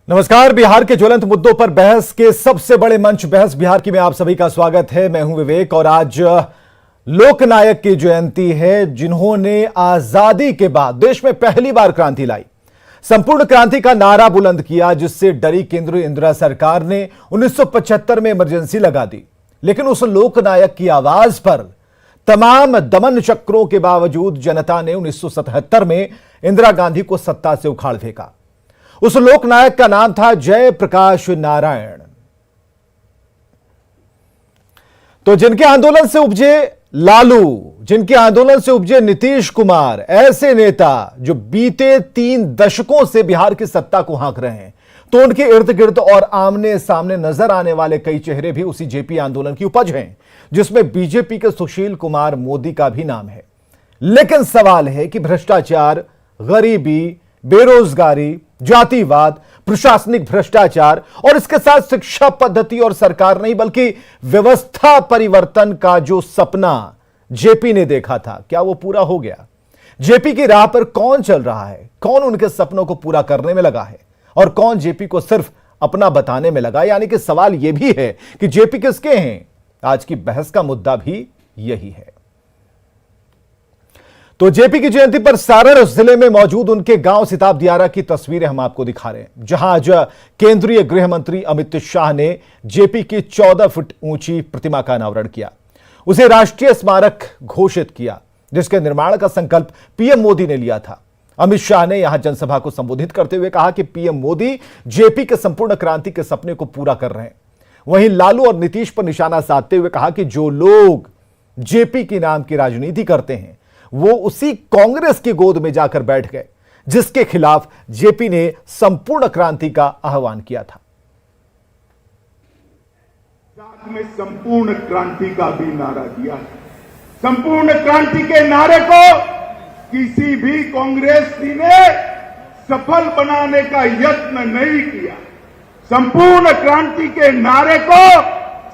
नमस्कार। बिहार के ज्वलंत मुद्दों पर बहस के सबसे बड़े मंच बहस बिहार की में आप सभी का स्वागत है। मैं हूं विवेक और आज लोकनायक की जयंती है, जिन्होंने आजादी के बाद देश में पहली बार क्रांति लाई, संपूर्ण क्रांति का नारा बुलंद किया, जिससे डरी केंद्रीय इंदिरा सरकार ने 1975 में इमरजेंसी लगा दी। लेकिन उस लोकनायक की आवाज पर तमाम दमन चक्रों के बावजूद जनता ने 1977 में इंदिरा गांधी को सत्ता से उखाड़ फेंका। उस लोकनायक का नाम था जयप्रकाश नारायण। तो जिनके आंदोलन से उपजे लालू, जिनके आंदोलन से उपजे नीतीश कुमार, ऐसे नेता जो बीते 3 दशकों से बिहार की सत्ता को हाँक रहे हैं, तो उनके इर्द गिर्द और आमने सामने नजर आने वाले कई चेहरे भी उसी जेपी आंदोलन की उपज हैं, जिसमें बीजेपी के सुशील कुमार मोदी का भी नाम है। लेकिन सवाल है कि भ्रष्टाचार, गरीबी, बेरोजगारी, जातिवाद, प्रशासनिक भ्रष्टाचार और इसके साथ शिक्षा पद्धति और सरकार नहीं बल्कि व्यवस्था परिवर्तन का जो सपना जेपी ने देखा था, क्या वो पूरा हो गया? जेपी की राह पर कौन चल रहा है? कौन उनके सपनों को पूरा करने में लगा है और कौन जेपी को सिर्फ अपना बताने में लगा? यानी कि सवाल यह भी है कि जेपी किसके हैं? आज की बहस का मुद्दा भी यही है। तो जेपी की जयंती पर सारण जिले में मौजूद उनके गांव सिताब दियारा की तस्वीरें हम आपको दिखा रहे हैं, जहां आज केंद्रीय गृह मंत्री अमित शाह ने जेपी की 14 फुट ऊंची प्रतिमा का अनावरण किया, उसे राष्ट्रीय स्मारक घोषित किया, जिसके निर्माण का संकल्प पीएम मोदी ने लिया था। अमित शाह ने यहां जनसभा को संबोधित करते हुए कहा कि पीएम मोदी जेपी के संपूर्ण क्रांति के सपने को पूरा कर रहे हैं। वहीं लालू और नीतीश पर निशाना साधते हुए कहा कि जो लोग जेपी के नाम की राजनीति करते हैं, वो उसी कांग्रेस की गोद में जाकर बैठ गए, जिसके खिलाफ जेपी ने संपूर्ण क्रांति का आह्वान किया था। साथ में संपूर्ण क्रांति का भी नारा दिया। संपूर्ण क्रांति के नारे को किसी भी कांग्रेसी ने सफल बनाने का यत्न नहीं किया। संपूर्ण क्रांति के नारे को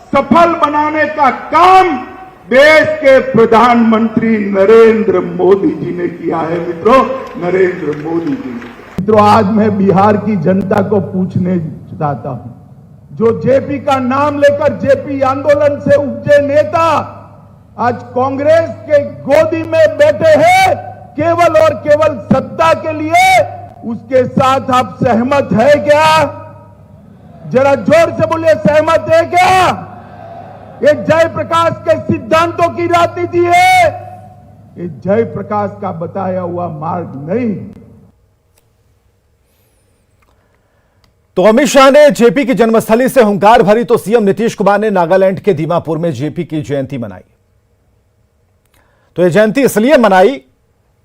सफल बनाने का काम देश के प्रधानमंत्री नरेंद्र मोदी जी ने किया है। मित्रों, नरेंद्र मोदी जी ने। मित्रों, आज मैं बिहार की जनता को पूछने चाहता हूं, जो जेपी का नाम लेकर जेपी आंदोलन से उपजे नेता आज कांग्रेस के गोदी में बैठे हैं केवल और केवल सत्ता के लिए, उसके साथ आप सहमत है क्या? जरा जोर से बोलिए, सहमत है क्या? ये जयप्रकाश के सिद्धांतों की राजनीति है, ये जयप्रकाश का बताया हुआ मार्ग नहीं। तो अमित शाह ने जेपी की जन्मस्थली से हुंकार भरी, तो सीएम नीतीश कुमार ने नागालैंड के दीमापुर में जेपी की जयंती मनाई। तो यह जयंती इसलिए मनाई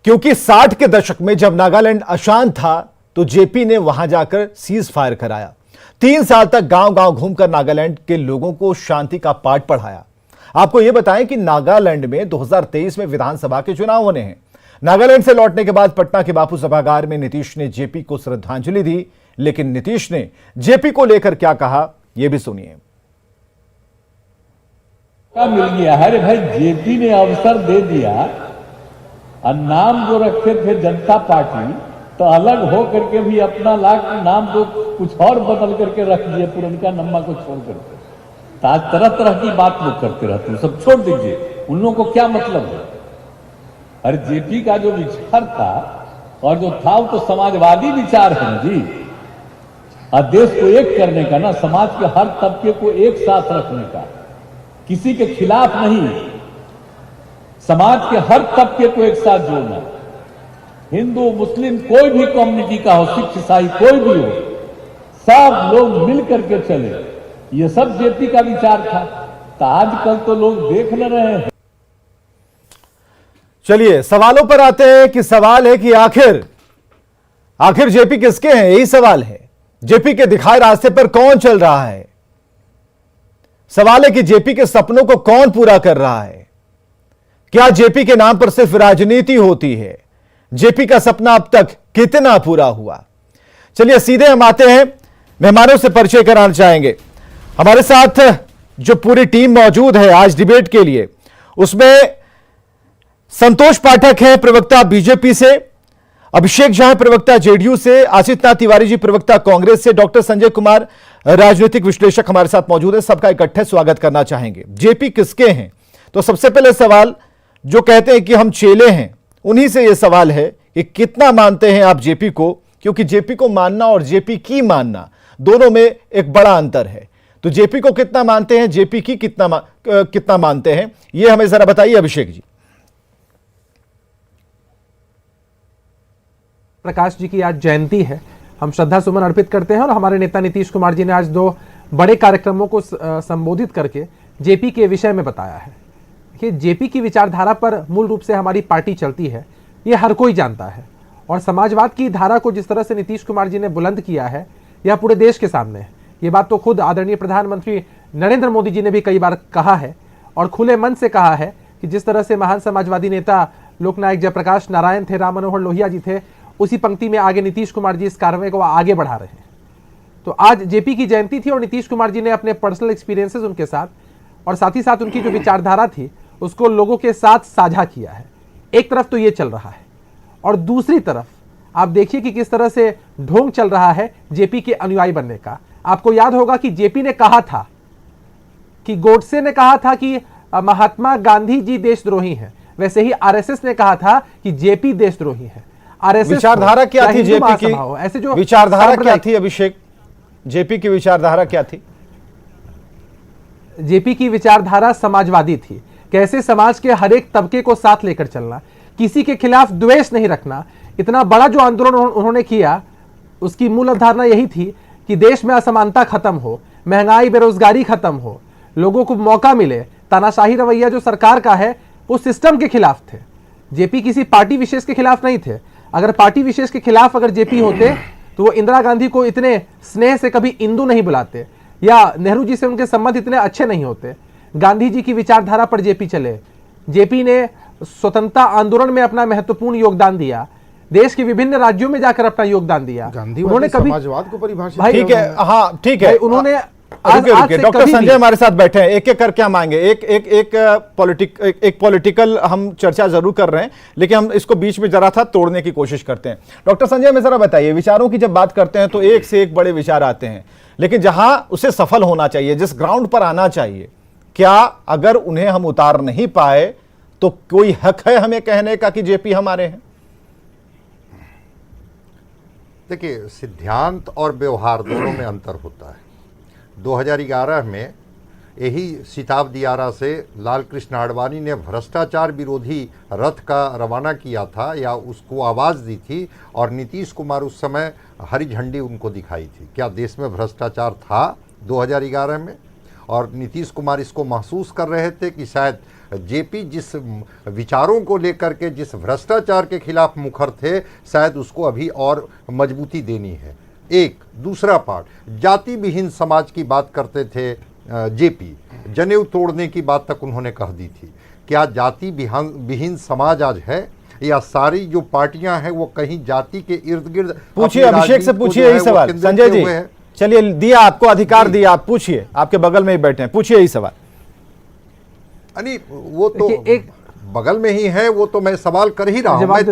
क्योंकि 60 के दशक में जब नागालैंड अशांत था, तो जेपी ने वहां जाकर सीज फायर कराया। 3 साल तक गांव-गांव घूमकर नागालैंड के लोगों को शांति का पाठ पढ़ाया। आपको यह बताएं कि नागालैंड में 2023 में विधानसभा के चुनाव होने हैं। नागालैंड से लौटने के बाद पटना के बापू सभागार में नीतीश ने जेपी को श्रद्धांजलि दी। लेकिन नीतीश ने जेपी को लेकर क्या कहा, यह भी सुनिए। मिल गया, अरे भाई जेपी ने अवसर दे दिया और नाम जो रखे थे जनता पार्टी, तो अलग हो करके भी अपना नाम तो कुछ और बदल करके रख दिए, पुरनका नम्मा को छोड़ करके। तो आज तरह तरह की बात लोग करते रहते हैं, सब छोड़ दीजिए, उन लोगों को क्या मतलब है? अरे जेपी का जो विचार था और जो था वो तो समाजवादी विचार है ना जी, और देश को एक करने का ना, समाज के हर तबके को एक साथ रखने का, किसी के खिलाफ नहीं, समाज के हर तबके को एक साथ जोड़ना। हिंदू मुस्लिम कोई भी कम्युनिटी का हो, सिख ईसाई कोई भी हो, सब लोग मिल करके चले, ये सब जेपी का विचार था। तो आजकल तो लोग देख न रहे हैं। चलिए सवालों पर आते हैं कि सवाल है कि आखिर जेपी किसके हैं? यही सवाल है। जेपी के दिखाए रास्ते पर कौन चल रहा है? सवाल है कि जेपी के सपनों को कौन पूरा कर रहा है? क्या जेपी के नाम पर सिर्फ राजनीति होती है? जेपी का सपना अब तक कितना पूरा हुआ? चलिए सीधे हम आते हैं, मेहमानों से परिचय कराना चाहेंगे। हमारे साथ जो पूरी टीम मौजूद है आज डिबेट के लिए, उसमें संतोष पाठक है प्रवक्ता बीजेपी से, अभिषेक झा प्रवक्ता जेडीयू से, आशीष नाथ तिवारी जी प्रवक्ता कांग्रेस से, डॉक्टर संजय कुमार राजनीतिक विश्लेषक हमारे साथ मौजूद है। सबका इकट्ठे स्वागत करना चाहेंगे। जेपी किसके हैं? तो सबसे पहले सवाल, जो कहते हैं कि हम चेले हैं, उन्हीं से यह सवाल है कि कितना मानते हैं आप जेपी को? क्योंकि जेपी को मानना और जेपी की मानना दोनों में एक बड़ा अंतर है। तो जेपी को कितना मानते हैं, जेपी की कितना मानते हैं, यह हमें जरा बताइए अभिषेक जी। प्रकाश जी की आज जयंती है, हम श्रद्धा सुमन अर्पित करते हैं और हमारे नेता नीतीश कुमार जी ने आज 2 बड़े कार्यक्रमों को संबोधित करके जेपी के विषय में बताया है कि जेपी की विचारधारा पर मूल रूप से हमारी पार्टी चलती है, ये हर कोई जानता है। और समाजवाद की धारा को जिस तरह से नीतीश कुमार जी ने बुलंद किया है, यह पूरे देश के सामने है। ये बात तो खुद आदरणीय प्रधानमंत्री नरेंद्र मोदी जी ने भी कई बार कहा है और खुले मन से कहा है कि जिस तरह से महान समाजवादी नेता लोकनायक जयप्रकाश नारायण थे, राम मनोहर लोहिया जी थे, उसी पंक्ति में आगे नीतीश कुमार जी इस कार्रवाई को आगे बढ़ा रहे हैं। तो आज जेपी की जयंती थी और नीतीश कुमार जी ने अपने पर्सनल एक्सपीरियंसेस उनके साथ और साथ ही साथ उनकी जो विचारधारा थी उसको लोगों के साथ साझा किया है। एक तरफ तो ये चल रहा है और दूसरी तरफ आप देखिए कि किस तरह से ढोंग चल रहा है जेपी के अनुयायी बनने का। आपको याद होगा कि जेपी ने कहा था कि गोडसे ने कहा था कि महात्मा गांधी जी देशद्रोही हैं, वैसे ही आरएसएस ने कहा था कि जेपी देशद्रोही है। आरएसएस विचारधारा क्या थी जेपी की? ऐसे जो विचारधारा क्या थी अभिषेक? जेपी की विचारधारा क्या थी? जेपी की विचारधारा समाजवादी थी। कैसे समाज के हर एक तबके को साथ लेकर चलना, किसी के खिलाफ द्वेष नहीं रखना। इतना बड़ा जो आंदोलन उन्होंने किया, उसकी मूल अवधारणा यही थी कि देश में असमानता खत्म हो, महंगाई बेरोजगारी खत्म हो, लोगों को मौका मिले। तानाशाही रवैया जो सरकार का है वो सिस्टम के खिलाफ थे। जेपी किसी पार्टी विशेष के खिलाफ नहीं थे। अगर पार्टी विशेष के खिलाफ अगर जेपी होते तो वो इंदिरा गांधी को इतने स्नेह से कभी इंदु नहीं बुलाते या नेहरू जी से उनके संबंध इतने अच्छे नहीं होते। गांधी जी की विचारधारा पर जेपी चले। जेपी ने स्वतंत्रता आंदोलन में अपना महत्वपूर्ण योगदान दिया, देश के विभिन्न राज्यों में जाकर अपना योगदाद दिया। उन्होंने कभी समाजवाद को परिभाषित, ठीक है, हाँ ठीक है, उन्होंने डॉक्टर संजय हमारे साथ बैठे हैं, एक एक करके हम आएंगे। एक पॉलिटिकल हम चर्चा जरूर कर रहे हैं, लेकिन हम इसको बीच में जरा था तोड़ने की कोशिश करते हैं। डॉक्टर संजय में जरा बताइए, विचारों की जब बात करते हैं तो एक से एक बड़े विचार आते हैं, लेकिन जहां उसे सफल होना चाहिए, जिस ग्राउंड पर आना चाहिए, क्या अगर उन्हें हम उतार नहीं पाए तो कोई हक है हमें कहने का कि जेपी हमारे हैं? देखिए, सिद्धांत और व्यवहार दोनों में अंतर होता है। 2011 में यही सिताब दियारा से लाल कृष्ण आडवाणी ने भ्रष्टाचार विरोधी रथ का रवाना किया था या उसको आवाज़ दी थी, और नीतीश कुमार उस समय हरी झंडी उनको दिखाई थी। क्या देश में भ्रष्टाचार था 2011 में? और नीतीश कुमार इसको महसूस कर रहे थे कि शायद जेपी जिस विचारों को लेकर के, जिस भ्रष्टाचार के खिलाफ मुखर थे, शायद उसको अभी और मजबूती देनी है। एक दूसरा पार्ट, जाति विहीन समाज की बात करते थे जेपी, जनेऊ तोड़ने की बात तक उन्होंने कह दी थी। क्या जाति विहीन समाज आज है, या सारी जो पार्टियां हैं वो कहीं जाति के इर्द गिर्द? पूछिए, अभिषेक से पूछिए यही सवाल। संजय जी चलिए, दिया आपको अधिकार, दिया, आप पूछिए, आपके बगल में ही बैठे हैं, पूछिए यही सवाल। नहीं, वो तो एक बगल में ही है, वो तो मैं सवाल कर ही रहा हूं। मैं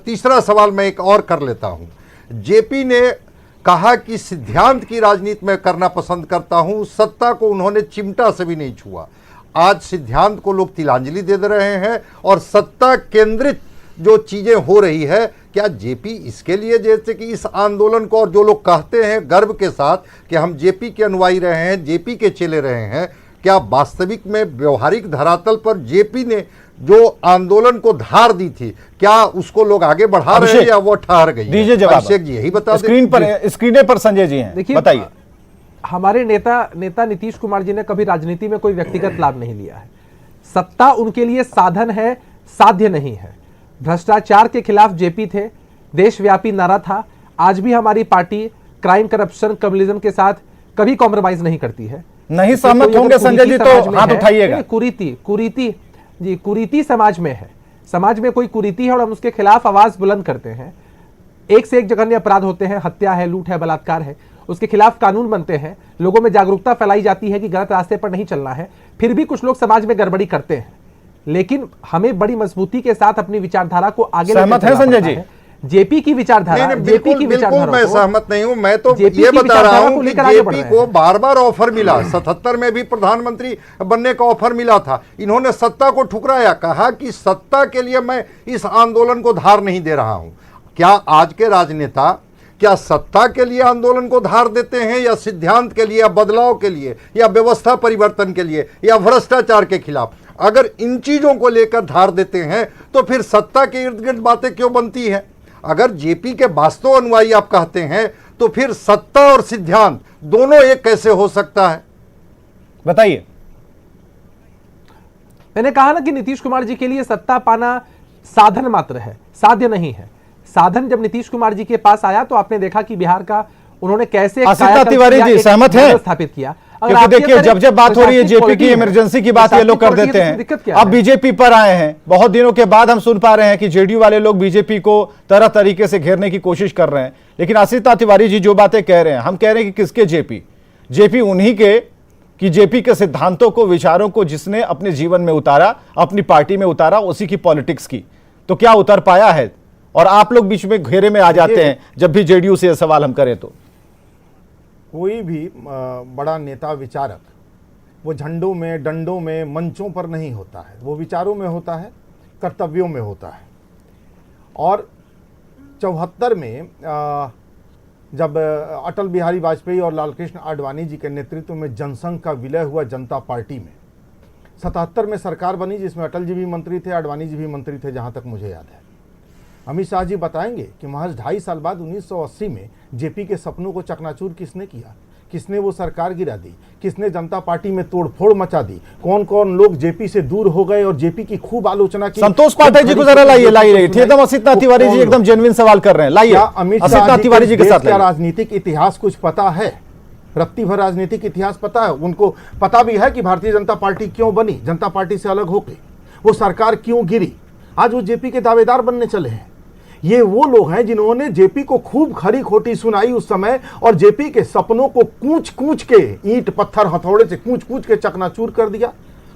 तीसरा सवाल मैं एक और कर लेता हूं। जेपी ने कहा कि सिद्धांत की राजनीति में करना पसंद करता हूं, सत्ता को उन्होंने चिमटा से भी नहीं छुआ। आज सिद्धांत को लोग तिलांजलि दे रहे हैं और सत्ता केंद्रित जो चीजें हो रही है, क्या जेपी इसके लिए, जैसे कि इस आंदोलन को, और जो लोग कहते हैं गर्व के साथ कि हम जेपी के अनुयायी रहे हैं, जेपी के चले रहे हैं, क्या वास्तविक में व्यवहारिक धरातल पर जेपी ने जो आंदोलन को धार दी थी, क्या उसको लोग आगे बढ़ा रहे हैं या वो ठहर गई? दीजिए जवाब। अभिषेक जी यही बता स्क्रीन पर संजय जी हैं, देखिए, बताइए। हमारे नेता नीतीश कुमार जी ने कभी राजनीति में कोई व्यक्तिगत लाभ नहीं लिया है। सत्ता उनके लिए साधन है, साध्य नहीं है। भ्रष्टाचार के खिलाफ जेपी थे, देशव्यापी नारा था। आज भी हमारी पार्टी क्राइम, करप्शन, कम्युनिज्म के साथ कभी कॉम्प्रोमाइज नहीं करती है। नहीं सहमत होंगे संजय जी तो हाथ उठाइएगा। कुरीति समाज में है, समाज में कोई कुरीति है और हम उसके खिलाफ आवाज बुलंद करते हैं। एक से एक जघन्य अपराध होते हैं, हत्या है, लूट है, बलात्कार है, उसके खिलाफ कानून बनते हैं, लोगों में जागरूकता फैलाई जाती है कि गलत रास्ते पर नहीं चलना है। फिर भी कुछ लोग समाज में गड़बड़ी करते हैं, लेकिन हमें बड़ी मजबूती के साथ अपनी विचारधारा को आगे सहमत है संजय जी? जेपी की विचारधारा, नहीं, जेपी की बिल्कुल विचारधारा मैं को- सहमत नहीं हूं। मैं तो जेपी ये की बता रहा विचारधारा हूं को कि लेकर आगे बढ़ जेपी रहे को हैं। बार बार ऑफर मिला, 77 में भी प्रधानमंत्री बनने का ऑफर मिला था। इन्होंने सत्ता को ठुकराया, कहा कि सत्ता के लिए मैं इस आंदोलन को धार नहीं दे रहा हूं। क्या आज के राजनेता क्या सत्ता के लिए आंदोलन को धार देते हैं, या सिद्धांत के लिए, या बदलाव के लिए, या व्यवस्था परिवर्तन के लिए, या भ्रष्टाचार के खिलाफ? अगर इन चीजों को लेकर धार देते हैं तो फिर सत्ता के इर्द गिर्द बातें क्यों बनती हैं? अगर जेपी के वास्तव अनुयायी आप कहते हैं तो फिर सत्ता और सिद्धांत दोनों एक कैसे हो सकता है? बताइए। मैंने कहा ना कि नीतीश कुमार जी के लिए सत्ता पाना साधन मात्र है, साध्य नहीं है। साधन जब नीतीश कुमार जी के पास आया तो आपने देखा कि बिहार का उन्होंने कैसे एक आसिफ कायाकल्प तिवारी किया, जी एक सहमत हैं? मॉडल स्थापित किया। अगर क्योंकि आपके देखिए, अंदर जब बात हो रही है प्रशासनिक जेपी क्वालिटी की, है, इमरजेंसी की बात ये लोग कर प्रशासनिक देते क्वालिटी है, तो दिक्कत क्या हैं। अब है? बीजेपी पर आए हैं। बहुत दिनों के बाद हम सुन पा रहे हैं कि जेडीयू वाले लोग बीजेपी को तरह तरीके से घेरने की कोशिश कर रहे हैं। लेकिन आसिफ तिवारी जी जो बातें कह रहे हैं, हम कह रहे हैं कि किसके जेपी? जेपी उन्हीं के, कि जेपी के सिद्धांतों को, विचारों को जिसने अपने जीवन में उतारा, अपनी पार्टी में उतारा, उसी की पॉलिटिक्स की। तो क्या उतर पाया है? और आप लोग बीच में घेरे में आ जाते हैं जब भी जेडीयू से यह सवाल हम करें तो। कोई भी बड़ा नेता विचारक वो झंडों में, डंडों में, मंचों पर नहीं होता है। वो विचारों में होता है, कर्तव्यों में होता है। और 74 में जब अटल बिहारी वाजपेयी और लालकृष्ण आडवाणी जी के नेतृत्व में जनसंघ का विलय हुआ जनता पार्टी में, 77 में सरकार बनी जिसमें अटल जी भी मंत्री थे, आडवाणी जी भी मंत्री थे, जहाँ तक मुझे याद है। अमित शाह जी बताएंगे कि महज 2.5 साल बाद 1980 में जेपी के सपनों को चकनाचूर किसने किया, किसने वो सरकार गिरा दी, किसने जनता पार्टी में तोड़फोड़ मचा दी, कौन कौन लोग जेपी से दूर हो गए और जेपी की खूब आलोचना की। संतोष पाठक जी को जरा लाइए, एकदम असित तिवारी जी एकदम जेन्युइन सवाल कर रहे हैं, लाइए। अमित शाह तिवारी जी के साथ राजनीतिक इतिहास कुछ पता है, रत्ती भर राजनीतिक इतिहास पता है उनको। पता भी है कि भारतीय जनता पार्टी क्यों बनी, जनता पार्टी से अलग होके वो सरकार क्यों गिरी। आज वो जेपी के दावेदार बनने चले हैं। ये वो लोग हैं जिन्होंने जेपी को खूब खरी खोटी सुनाई उस समय, और जेपी के सपनों को कूच कूच के, ईंट पत्थर हथौड़े से कूच कूच के चकनाचूर कर दिया।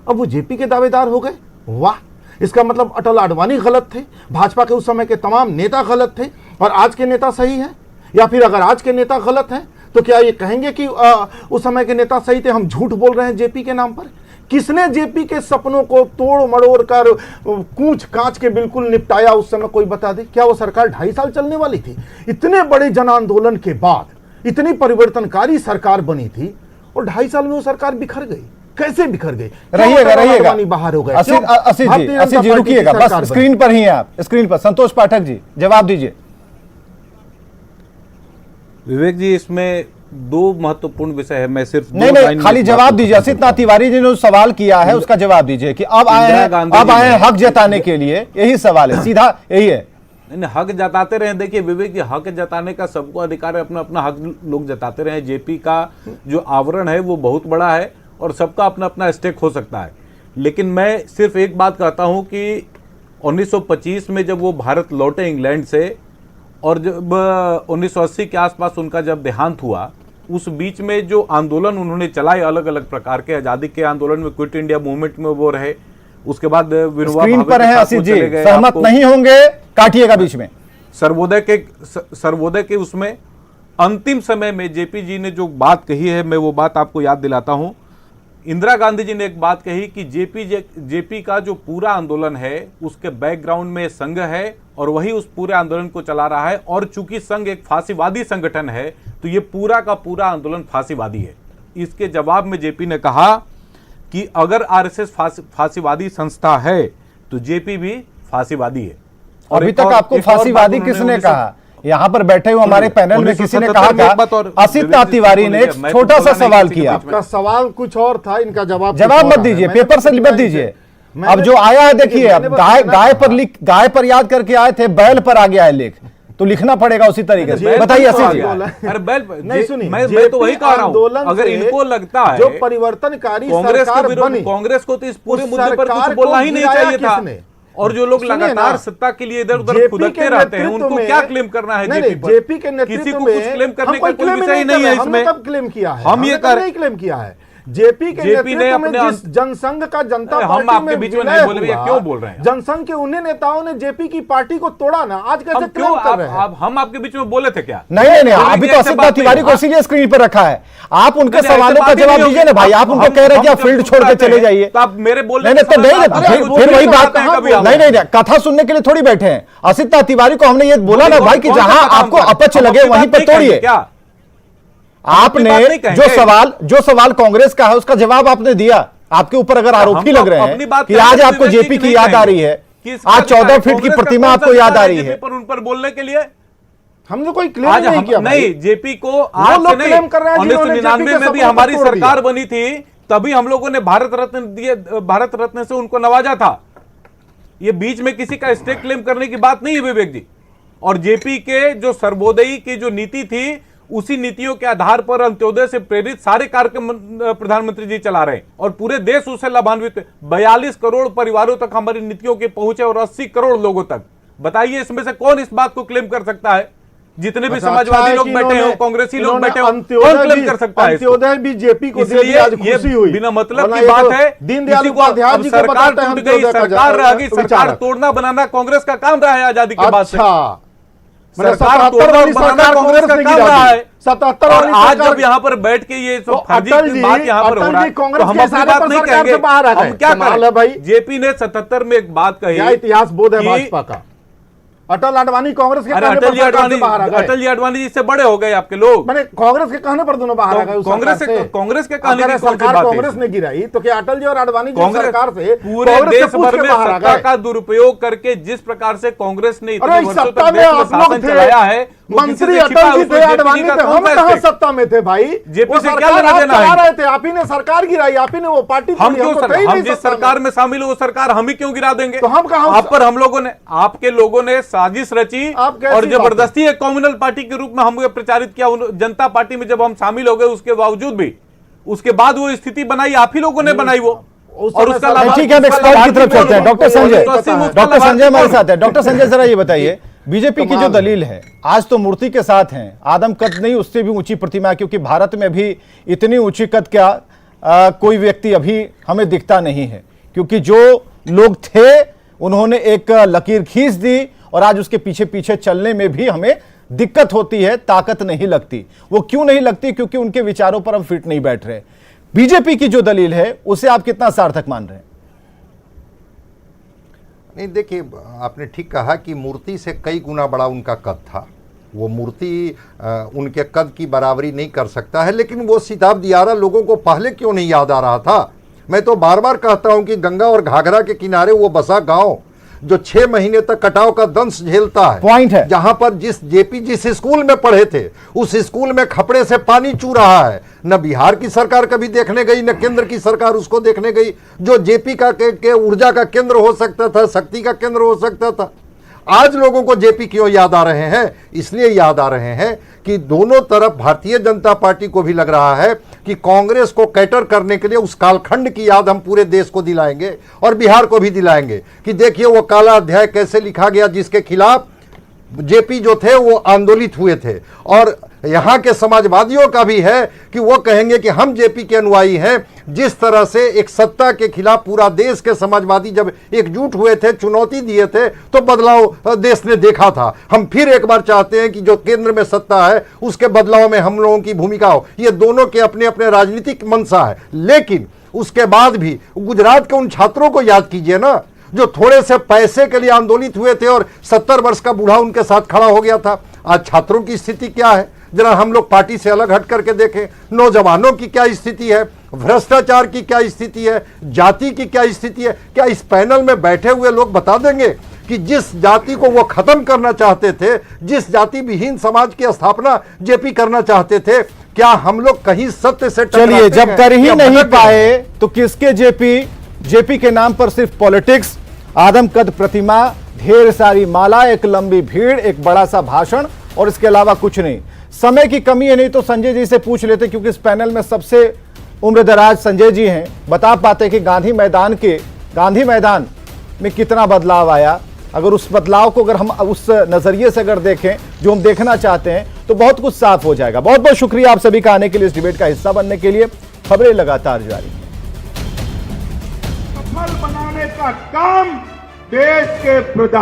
अब वो जेपी के दावेदार हो गए। वाह! इसका मतलब अटल आडवाणी गलत थे, भाजपा के उस समय के तमाम नेता गलत थे, और आज के नेता सही है? या फिर अगर आज के नेता गलत हैं तो क्या ये कहेंगे कि उस समय के नेता सही थे, हम झूठ बोल रहे हैं जेपी के नाम पर? किसने जेपी के सपनों को तोड़ मड़ोड़ कर कूच कांच के बिल्कुल निपटाया उस समय? कोई बता दे। क्या वो सरकार 2.5 साल चलने वाली थी? इतने बड़े जन आंदोलन के बाद इतनी परिवर्तनकारी सरकार बनी थी और 2.5 साल में वो सरकार बिखर गई। कैसे बिखर गई? रहिएगा बाहर हो गए। असित जी रुकिएगा, बस स्क्रीन पर ही हैं आप, स्क्रीन पर। संतोष पाठक जी जवाब दीजिए। विवेक जी, इसमें 2 महत्वपूर्ण विषय है। मैं सिर्फ नहीं, खाली जवाब दीजिए। असित तिवारी जी ने सवाल किया है उसका जवाब दीजिए कि अब आए हैं हक जताने के लिए, यही सवाल है, सीधा यही है। नहीं, हक जताते रहे। देखिए विवेक जी, हक जताने का सबको अधिकार है, अपना अपना हक लोग जताते रहे। जेपी का जो आवरण है वो बहुत बड़ा है और सबका अपना अपना स्टेक हो सकता है। लेकिन मैं सिर्फ एक बात कहता हूं कि 1925 में जब वो भारत लौटे इंग्लैंड से, और जब 1980 के आसपास उनका जब देहांत हुआ, उस बीच में जो आंदोलन उन्होंने चलाए अलग अलग प्रकार के, आजादी के आंदोलन में, क्विट इंडिया मूवमेंट में वो रहे, उसके बाद विनोबा स्क्रीन पर है असित जी, सहमत नहीं होंगे, काटिएगा बीच में। सर्वोदय के उसमें अंतिम समय में जेपी जी ने जो बात कही है, मैं वो बात आपको याद दिलाता हूं। इंदिरा गांधी जी ने एक बात कही कि जेपी का जो पूरा आंदोलन है उसके बैकग्राउंड में संघ है और वही उस पूरे आंदोलन को चला रहा है, और चूंकि संघ एक फांसीवादी संगठन है तो ये पूरा का पूरा आंदोलन फांसीवादी है। इसके जवाब में जेपी ने कहा कि अगर आरएसएस फांसीवादी संस्था है तो जेपी भी फांसीवादी है। और अभी तक आपको फांसीवादी किसने कहा? यहां पर बैठे हुए हमारे पैनल में किसी ने कहा था? असित तिवारी ने एक छोटा सा सवाल किया। आपका सवाल कुछ और था, इनका जवाब मत दीजिए, पेपर से मत दीजिए। अब जो आया है देखिए, अब गाय पर याद करके आए थे, बैल पर आ गया है लेख, तो लिखना पड़ेगा उसी तरीके से। बताइए असित जी। अरे बैल नहीं सुनिए, मैं तो वही कह रहा हूं, अगर इनको लगता है जो परिवर्तनकारी कांग्रेस के विरुद्ध, कांग्रेस को तो इस पूरे मुद्दे पर कुछ बोलना ही नहीं चाहिए था। और जो लोग लगातार सत्ता के लिए इधर उधर खुदकते रहते हैं, उनको क्या क्लेम करना है जेपी पर? जेपी के नेतृत्व किसी को कुछ क्लेम करने का कोई विषय नहीं है इसमें। कब क्लेम किया है? हम ये नहीं क्लेम किया है। जेपी के जेपी ने नेतृत्व में अपने जिस जनसंघ का जनता हम पार्टी आपके में बीच में विलय नहीं बोले भैया, हुआ, क्यों बोल रहे हैं? जनसंघ के उन्हीं नेताओं ने जेपी की पार्टी को तोड़ा ना, आज कैसे हम क्यों क्लेम कर रहे हैं? हम आपके बीच में बोले थे क्या? नहीं, बोले अभी कि तो ऐसे असित बात तिवारी नहीं। को इसीलिए स्क्रीन पर रखा है। आप उनके नहीं, ऐसे सवालों का बात ही जवाब नहीं दीजिए ना होगी। भाई, आप उनको कह रहे हैं कि आप फील्ड छोड़ के चले जाइए। तो आप मेरे बोलने नहीं, के तो नहीं, समय बात फिर बोल वही रहे बात हैं कभी आप। नहीं, कथा सुनने के लिए थोड़ी बैठे हैं। असित तिवारी को हमने ये बोला ना भाई कि कौन सा जहां काम आपको कर? अपच हम लगे अपनी वहीं बात पर नहीं कहेंगे तोड़िए। क्या? आपने अपनी बात नहीं कहेंगे। जो सवाल कांग्रेस का है उसका जवाब आपने दिया। आपके ऊपर अगर आरोप ही हम लग रहे अपनी हैं बात कि कहेंगे, आज तो आपको विवेक जी जेपी की की नहीं याद आ रही कहेंगे। है, कि इसका आज 14 अधिकार फीट की कांग्रेस का प्रतिमा कौन सा आपको याद अधिकार आ है रही जेपी है। पर उन पर बोलने के लिए हमने कोई क्लेम आज नहीं किया भाई। नहीं, जेपी को आज लोग से नहीं, क्लेम कर रहे हैं जिन्होंने 1999 जेपी के में भी सपनों को हमारी तोड़ सरकार दिया। बनी थी, तभी हम लोगों ने भारत रत्न दिए, भारत रत्न से उनको नवाजा था। ये बीच में किसी का स्टेक क्लेम करने की बात नहीं है विवेक जी। और जेपी के जो सर्वोदयी की जो नीति थी, उसी नीतियों के आधार पर अंत्योदय से प्रेरित सारे कार्यक्रम प्रधानमंत्री जी चला रहे हैं और पूरे देश उससे लाभान्वित है। 42 करोड़ परिवारों तक हमारी नीतियों के पहुंचे और 80 करोड़ लोगों तक। बताइए इसमें से कौन इस बात को क्लेम कर सकता है? जितने भी समाजवादी लोग बैठे हो, कांग्रेसी लोग बैठे हो, कौन क्लेम कर सकता है? अंत्योदय भी जेपी को दे इसलिए दिया, आज खुशी हुई। बिना मतलब वरना की ये बात तो है। दीनदयाल किसी को उपाध्याय अब जी को सरकार बताते हैं टूट गई, अंत्योदय का सरकार रह गई, सरकार विचारक। तोड़ना बनाना कांग्रेस का काम रहा है आजादी के बाद से। अच्छा, मतलब सरकार 77 तोड़ना वाली बनाना सरकार कांग्रेस का ने काम गिरा रहा दी। है। 77 और वाली आज सरकार- जब यहाँ पर बैठ के ये तो सब फर्जी अटल की जी- बात यहाँ पर हो अटल रहा जी है, कांग्रेस तो हम के अपनी इशारे बात पर नहीं सरकार कहेंगे। से बाहर आ गए। हम क्या कमाल है करें भाई। जेपी ने 77 में एक बात कही, क्या इतिहास बोध है कि- भाजपा का। अटल आडवाणी कांग्रेस के अरे कहने पर अटल जी सरकार से अडवाणी, बाहर आ गए। अटल जी अडवाणी जी से बड़े हो गए आपके लोग। मैंने कांग्रेस के कहने पर दोनों बाहर आ गए उस कांग्रेस सरकार से- से। कांग्रेस के कहने अगर की कौन सी सरकार बात है कांग्रेस इसमें? ने गिराई तो क्या अटल जी और आडवाणी जी कांग्रेस सरकार से पूरे कांग्रेस से देश पूछ भर के में बाहर आ सत्ता गए? का दुरुपयोग करके जिस प्रकार से कांग्रेस ने इतने अरे वर्षों सत्ता तक में देश में आप लोग शासन थे, चलाया है, वो किसी मंत्री से छिपा अटल जी उसमें थे, जेपी आडवाणी का थे, कौन हम सा कहां स्टेक? सत्ता में थे भाई? जेपी वो से क्या सरकार लेना आप देना चला है? रहे थे, आप ही ने सरकार गिराई, आप ही ने वो पार्टी हम तोड़ी, क्यों तो सर, थे ही हम नहीं जिस सत्ता में। सरकार में शामिल हो वो सरकार हम ही क्यों गिरा देंगे? तो हम कहां- आप पर हम लोगों ने, आपके लोगों ने साजिश रची आप कैसी और बात जबरदस्ती एक कम्युनल पार्टी के रूप में हमें प्रचारित किया। जनता पार्टी में जब हम शामिल हो गए उसके बावजूद भी, उसके बाद वो स्थिति बनाई आप ही लोगों ने बनाई वो। उस और समय उसका सरकार- लाभ ठीक है, हम एक्सपर्ट की तरफ चलते हैं। डॉक्टर संजय, तो डॉक्टर संजय हमारे साथ है। डॉक्टर संजय जरा ये बताइए, बीजेपी की जो दलील है, आज तो मूर्ति के साथ हैं, आदम कद नहीं उससे भी ऊंची प्रतिमा, क्योंकि भारत में भी इतनी ऊंची कद का कोई व्यक्ति अभी हमें दिखता नहीं है, क्योंकि जो लोग थे उन्होंने एक लकीर खींच दी और आज उसके पीछे पीछे चलने में भी हमें दिक्कत होती है, ताकत नहीं लगती। वो क्यों नहीं लगती? क्योंकि उनके विचारों पर हम फिट नहीं बैठ रहे। बीजेपी की जो दलील है उसे आप कितना सार्थक मान रहे हैं? नहीं, देखिए, आपने ठीक कहा कि मूर्ति से कई गुना बड़ा उनका कद था। वो मूर्ति उनके कद की बराबरी नहीं कर सकता है, लेकिन वो सिताब दियारा लोगों को पहले क्यों नहीं याद आ रहा था? मैं तो बार बार कहता हूं कि गंगा और घाघरा के किनारे वो बसा गांव जो 6 महीने तक कटाव का दंश झेलता है, पॉइंट है, जहां पर जेपी जिस स्कूल में पढ़े थे उस स्कूल में खपड़े से पानी चू रहा है। न बिहार की सरकार कभी देखने गई, न केंद्र की सरकार उसको देखने गई, जो जेपी का के ऊर्जा का केंद्र हो सकता था, शक्ति का केंद्र हो सकता था। आज लोगों को जेपी क्यों याद आ रहे हैं? इसलिए याद आ रहे हैं कि दोनों तरफ भारतीय जनता पार्टी को भी लग रहा है कि कांग्रेस को कैटर करने के लिए उस कालखंड की याद हम पूरे देश को दिलाएंगे और बिहार को भी दिलाएंगे कि देखिए वो काला अध्याय कैसे लिखा गया, जिसके खिलाफ जेपी जो थे वो आंदोलित हुए थे। और यहाँ के समाजवादियों का भी है कि वो कहेंगे कि हम जेपी के अनुयायी हैं। जिस तरह से एक सत्ता के खिलाफ पूरा देश के समाजवादी जब एकजुट हुए थे, चुनौती दिए थे, तो बदलाव देश ने देखा था। हम फिर एक बार चाहते हैं कि जो केंद्र में सत्ता है उसके बदलाव में हम लोगों की भूमिका हो। ये दोनों के अपने अपने राजनीतिक मंशा है। लेकिन उसके बाद भी गुजरात के उन छात्रों को याद कीजिए ना, जो थोड़े से पैसे के लिए आंदोलित हुए थे और 70 वर्ष का बूढ़ा उनके साथ खड़ा हो गया था। आज छात्रों की स्थिति क्या है? जरा हम लोग पार्टी से अलग हट करके देखें। नौजवानों की क्या स्थिति है, भ्रष्टाचार की क्या स्थिति है, जाति की क्या स्थिति है? क्या इस पैनल में बैठे हुए लोग बता देंगे कि जिस जाति को वो खत्म करना चाहते थे, जिस जाति विहीन समाज की स्थापना जेपी करना चाहते थे, क्या हम लोग कहीं सत्य से टकराते चलिए, जब हैं कर ही या नहीं भटक गए? पाए तो किसके जेपी के नाम पर सिर्फ पॉलिटिक्स, आदम कद प्रतिमा, ढेर सारी माला, एक लंबी भीड़, एक बड़ा सा भाषण और इसके अलावा कुछ नहीं। समय की कमी है, नहीं तो संजय जी से पूछ लेते, क्योंकि इस पैनल में सबसे उम्रदराज संजय जी हैं, बता पाते कि गांधी मैदान में कितना बदलाव आया। अगर उस बदलाव को अगर हम उस नजरिए से अगर देखें जो हम देखना चाहते हैं तो बहुत कुछ साफ हो जाएगा। बहुत बहुत शुक्रिया आप सभी का आने के लिए, इस डिबेट का हिस्सा बनने के लिए। खबरें लगातार जारी हैं। सफल बनाने का काम देश के प्रधान